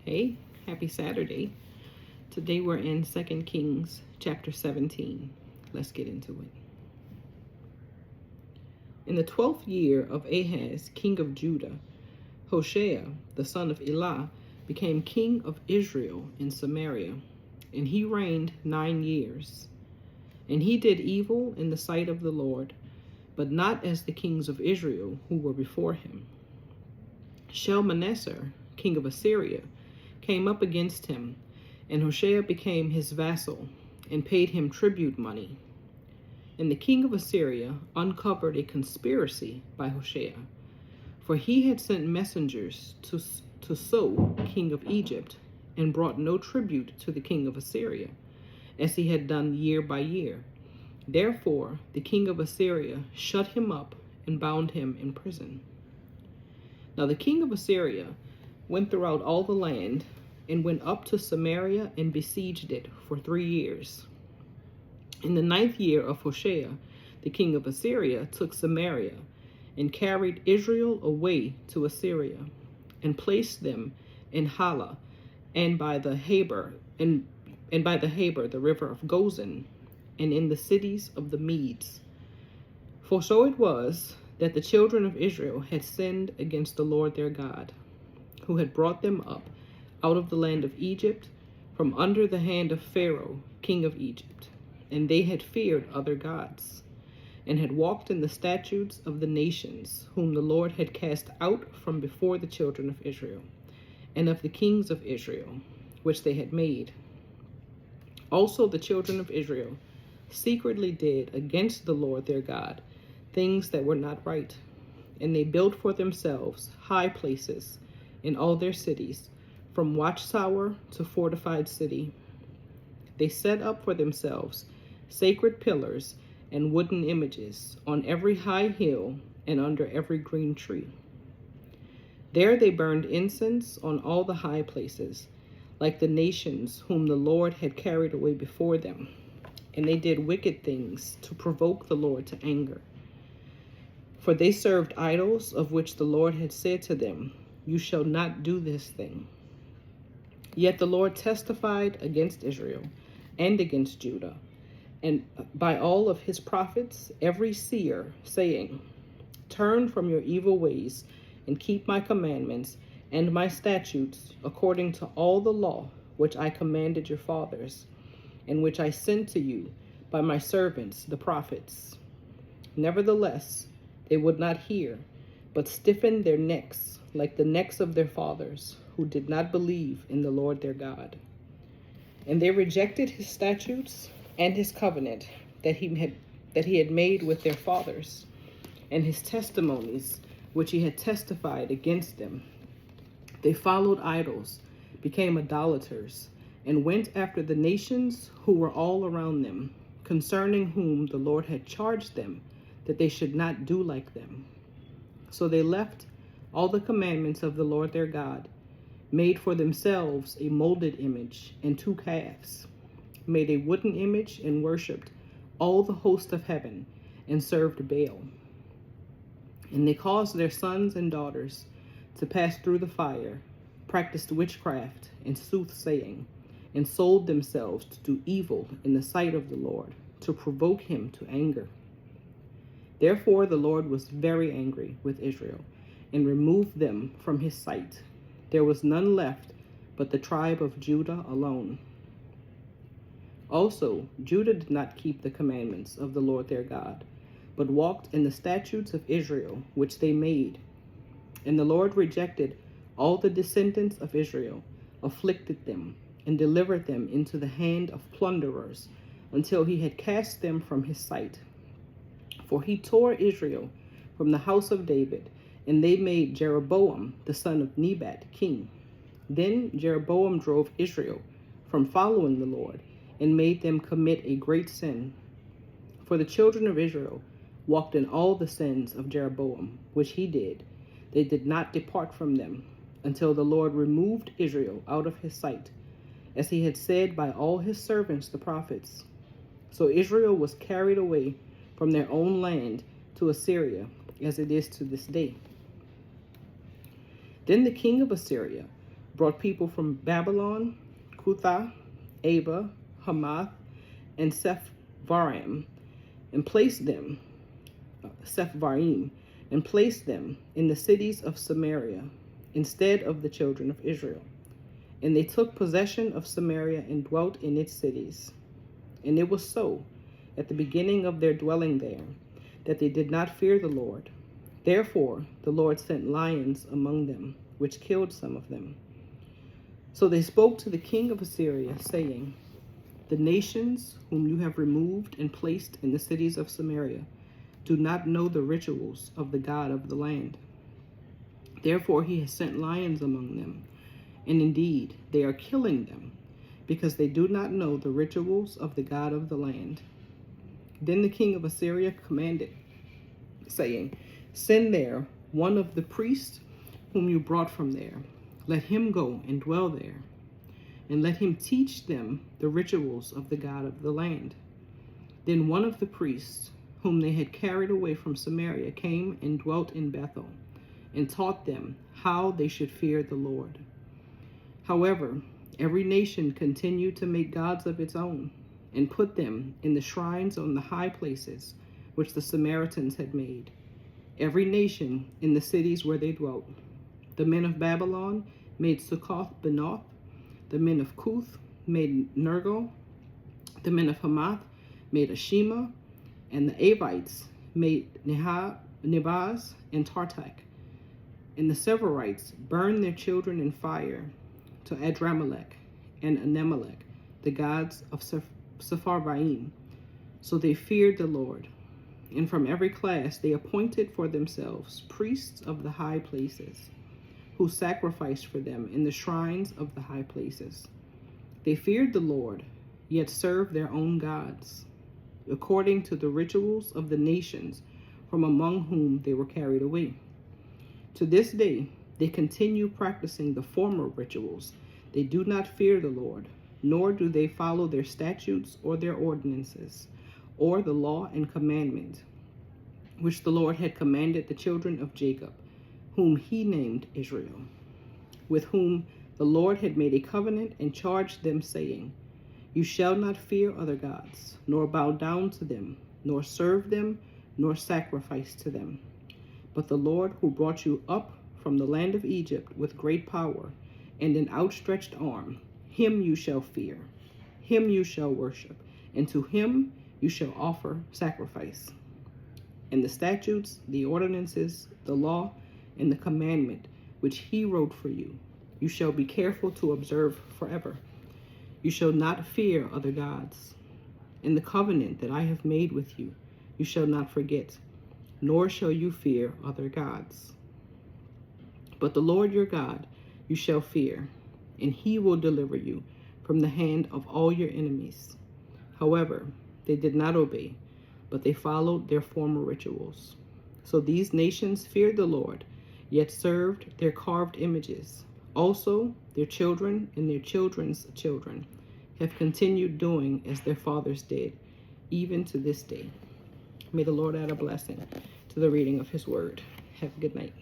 Hey, happy Saturday. Today we're in 2 Kings chapter 17. Let's get into it. In the 12th year of Ahaz, king of Judah, Hoshea, the son of Elah, became king of Israel in Samaria, and he reigned 9 years. And he did evil in the sight of the Lord, but not as the kings of Israel who were before him. Shalmaneser, king of Assyria, came up against him, and Hoshea became his vassal and paid him tribute money. And the king of Assyria uncovered a conspiracy by Hoshea, for he had sent messengers to So, king of Egypt, and brought no tribute to the king of Assyria, as he had done year by year. Therefore the king of Assyria shut him up and bound him in prison. Now the king of Assyria went throughout all the land, and went up to Samaria and besieged it for 3 years. In the 9th year of Hoshea, the king of Assyria took Samaria, and carried Israel away to Assyria, and placed them in Hala, and by the Habor, the river of Gozan, and in the cities of the Medes. For so it was that the children of Israel had sinned against the Lord their God, who had brought them up out of the land of Egypt, from under the hand of Pharaoh, king of Egypt. And they had feared other gods, and had walked in the statutes of the nations, whom the Lord had cast out from before the children of Israel, and of the kings of Israel, which they had made. Also the children of Israel secretly did against the Lord their God things that were not right, and they built for themselves high places in all their cities, from watchtower to fortified city. They set up for themselves sacred pillars and wooden images on every high hill and under every green tree. There they burned incense on all the high places, like the nations whom the Lord had carried away before them. And they did wicked things to provoke the Lord to anger. For they served idols, of which the Lord had said to them, "You shall not do this thing." Yet the Lord testified against Israel and against Judah, and by all of his prophets, every seer, saying, "Turn from your evil ways, and keep my commandments and my statutes, according to all the law which I commanded your fathers, and which I sent to you by my servants the prophets." Nevertheless, they would not hear, but stiffened their necks like the necks of their fathers, who did not believe in the Lord their God. And they rejected his statutes and his covenant that he had made with their fathers, and his testimonies which he had testified against them. They followed idols, became idolaters, and went after the nations who were all around them, concerning whom the Lord had charged them that they should not do like them. So they left all the commandments of the Lord their God, made for themselves a molded image and 2 calves, made a wooden image and worshipped all the host of heaven, and served Baal. And they caused their sons and daughters to pass through the fire, practiced witchcraft and soothsaying, and sold themselves to do evil in the sight of the Lord, to provoke him to anger. Therefore the Lord was very angry with Israel, and removed them from his sight. There was none left but the tribe of Judah alone. Also, Judah did not keep the commandments of the Lord their God, but walked in the statutes of Israel, which they made. And the Lord rejected all the descendants of Israel, afflicted them, and delivered them into the hand of plunderers, until he had cast them from his sight. For he tore Israel from the house of David, and they made Jeroboam the son of Nebat king. Then Jeroboam drove Israel from following the Lord, and made them commit a great sin. For the children of Israel walked in all the sins of Jeroboam, which he did. They did not depart from them, until the Lord removed Israel out of his sight, as he had said by all his servants the prophets. So Israel was carried away from their own land to Assyria, as it is to this day. Then the king of Assyria brought people from Babylon, Cutha, Ava, Hamath, and Sepharvaim, and placed them in the cities of Samaria instead of the children of Israel. And they took possession of Samaria and dwelt in its cities. And it was so, at the beginning of their dwelling there, that they did not fear the Lord. Therefore the Lord sent lions among them, which killed some of them. So they spoke to the king of Assyria, saying, The nations whom you have removed and placed in the cities of Samaria do not know the rituals of the God of the land. Therefore he has sent lions among them, and indeed they are killing them, because they do not know the rituals of the God of the land. Then the king of Assyria commanded, saying, Send there one of the priests whom you brought from there. Let him go and dwell there, and let him teach them the rituals of the God of the land. Then one of the priests whom they had carried away from Samaria came and dwelt in Bethel, and taught them how they should fear the Lord. However, every nation continued to make gods of its own, and put them in the shrines on the high places which the Samaritans had made, every nation in the cities where they dwelt. The men of Babylon made Succoth-Benoth, the men of Cuth made Nergal, the men of Hamath made Ashima, and the Avites made Nebaz and Tartak. And the Severites burned their children in fire to Adramelech and Anemelech, the gods of Sepharvaim. So they feared the Lord. And from every class they appointed for themselves priests of the high places, who sacrificed for them in the shrines of the high places. They feared the Lord, yet served their own gods, according to the rituals of the nations from among whom they were carried away. To this day, they continue practicing the former rituals. They do not fear the Lord, nor do they follow their statutes or their ordinances, or the law and commandment, which the Lord had commanded the children of Jacob, whom he named Israel, with whom the Lord had made a covenant and charged them, saying, You shall not fear other gods, nor bow down to them, nor serve them, nor sacrifice to them. But the Lord who brought you up from the land of Egypt with great power and an outstretched arm, him you shall fear, him you shall worship, and to him you shall offer sacrifice. And the statutes, the ordinances, the law, and the commandment which he wrote for you, you shall be careful to observe forever. You shall not fear other gods. And the covenant that I have made with you, you shall not forget, nor shall you fear other gods. But the Lord your God you shall fear, and he will deliver you from the hand of all your enemies. However, they did not obey, but they followed their former rituals. So these nations feared the Lord, yet served their carved images. Also, their children and their children's children have continued doing as their fathers did, even to this day. May the Lord add a blessing to the reading of his word. Have a good night.